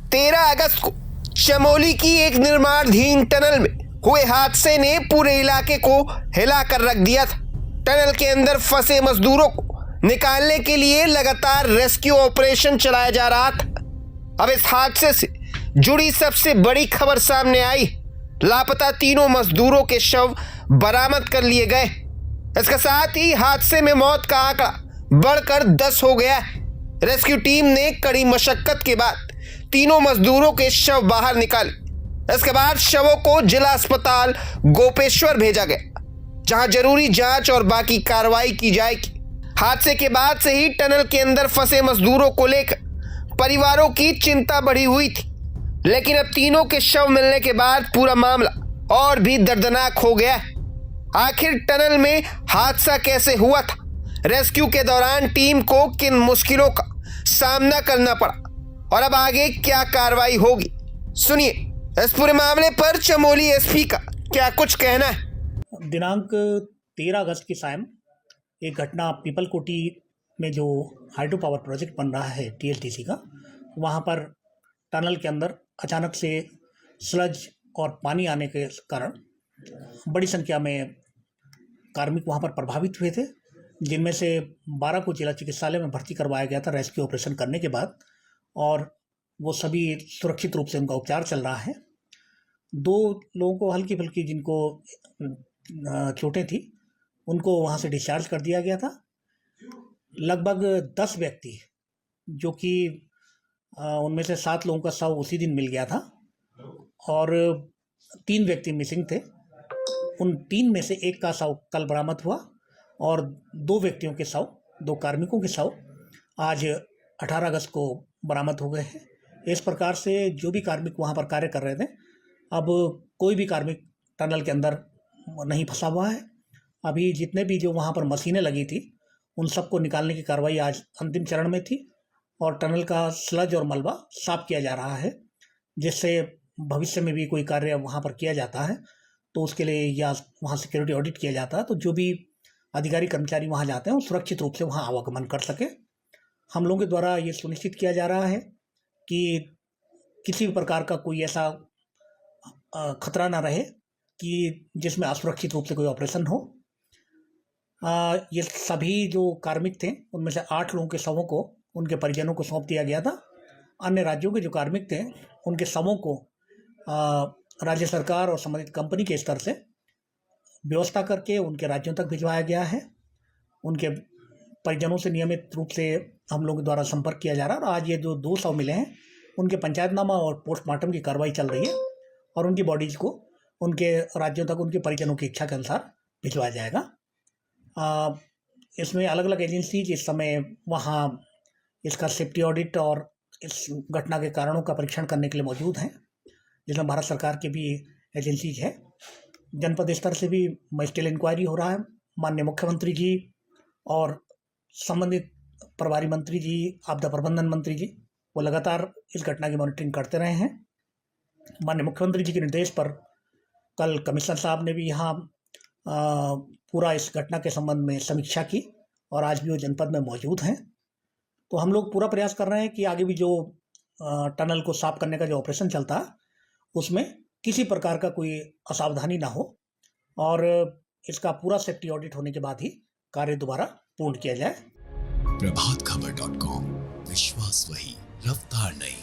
13 अगस्त को चमोली की एक निर्माणाधीन टनल में हुए हादसे ने पूरे इलाके को हिला कर रख दिया था। टनल के अंदर फंसे मजदूरों को निकालने के लिए लगातार रेस्क्यू ऑपरेशन चलाया जा रहा था। अब इस हादसे से जुड़ी सबसे बड़ी खबर सामने आई। लापता तीनों मजदूरों के शव बरामद कर लिए गए। इसके साथ ही हादसे में मौत का आंकड़ा बढ़कर 10 हो गया है। रेस्क्यू टीम ने कड़ी मशक्कत के बाद तीनों मजदूरों के शव बाहर निकाले। इसके बाद शवों को जिला अस्पताल गोपेश्वर भेजा गया, जहां जरूरी जांच और बाकी कार्रवाई की जाएगी। हादसे के बाद से ही टनल के अंदर फंसे मजदूरों को लेकर परिवारों की चिंता बढ़ी हुई थी, लेकिन अब तीनों के शव मिलने के बाद पूरा मामला और भी दर्दनाक हो गया है। आखिर टनल में हादसा कैसे हुआ था? रेस्क्यू के दौरान टीम को किन मुश्किलों का सामना करना पड़ा और अब आगे क्या कार्रवाई होगी? सुनिए इस पूरे मामले पर चमोली एसपी का क्या कुछ कहना है। दिनांक 13 अगस्त की शाम एक घटना पीपल कोटी में जो हाइड्रो पावर प्रोजेक्ट बन रहा है टीएलटीसी का, वहाँ पर टनल के अंदर अचानक से स्लज और पानी आने के कारण बड़ी संख्या में कार्मिक वहाँ पर प्रभावित हुए थे, जिनमें से 12 को जिला चिकित्सालय में भर्ती करवाया गया था रेस्क्यू ऑपरेशन करने के बाद, और वो सभी सुरक्षित रूप से उनका उपचार चल रहा है। 2 लोगों को हल्की फुल्की जिनको चोटें थी उनको वहाँ से डिस्चार्ज कर दिया गया था। लगभग 10 व्यक्ति जो कि उनमें से 7 लोगों का शव उसी दिन मिल गया था और 3 व्यक्ति मिसिंग थे। उन 3 में से एक का शव कल बरामद हुआ और 2 व्यक्तियों के शव, 2 कार्मिकों के शव आज 18 अगस्त को बरामद हो गए हैं। इस प्रकार से जो भी कार्मिक वहाँ पर कार्य कर रहे थे, अब कोई भी कार्मिक टनल के अंदर नहीं फंसा हुआ है। अभी जितने भी जो वहाँ पर मशीनें लगी थी उन सबको निकालने की कार्रवाई आज अंतिम चरण में थी और टनल का स्लज और मलबा साफ किया जा रहा है, जिससे भविष्य में भी कोई कार्य वहाँ पर किया जाता है तो उसके लिए या वहाँ सिक्योरिटी ऑडिट किया जाता है तो जो भी अधिकारी कर्मचारी वहाँ जाते हैं वो सुरक्षित रूप से वहाँ आवागमन कर सके। हम लोगों के द्वारा ये सुनिश्चित किया जा रहा है कि किसी भी प्रकार का कोई ऐसा खतरा ना रहे कि जिसमें असुरक्षित रूप से कोई ऑपरेशन हो। ये सभी जो कार्मिक थे उनमें से 8 लोगों के शवों को उनके परिजनों को सौंप दिया गया था। अन्य राज्यों के जो कार्मिक थे उनके शवों को राज्य सरकार और संबंधित कंपनी के स्तर से व्यवस्था करके उनके राज्यों तक भिजवाया गया है। उनके परिजनों से नियमित रूप से हम लोगों द्वारा संपर्क किया जा रहा है और आज ये जो 2 शव मिले हैं उनके पंचायतनामा और पोस्टमार्टम की कार्रवाई चल रही है और उनकी बॉडीज को उनके राज्यों तक उनके परिजनों की इच्छा के अनुसार भिजवाया जाएगा। इसमें अलग अलग एजेंसीज इस समय वहाँ इसका सेफ्टी ऑडिट और इस घटना के कारणों का परीक्षण करने के लिए मौजूद हैं, जिसमें भारत सरकार के भी एजेंसीज है। जनपद स्तर से भी मजिस्ट्रियल इंक्वायरी हो रहा है। माननीय मुख्यमंत्री जी और संबंधित प्रभारी मंत्री जी, आपदा प्रबंधन मंत्री जी, वो लगातार इस घटना की मॉनिटरिंग करते रहे हैं। माननीय मुख्यमंत्री जी के निर्देश पर कल कमिश्नर साहब ने भी यहाँ पूरा इस घटना के संबंध में समीक्षा की और आज भी वो जनपद में मौजूद हैं। तो हम लोग पूरा प्रयास कर रहे हैं कि आगे भी जो टनल को साफ करने का जो ऑपरेशन चलता है उसमें किसी प्रकार का कोई असावधानी ना हो और इसका पूरा सेफ्टी ऑडिट होने के बाद ही कार्य दोबारा पूर्ण किया जाए। प्रभातखबर.com, विश्वास वही, रफ्तार नहीं।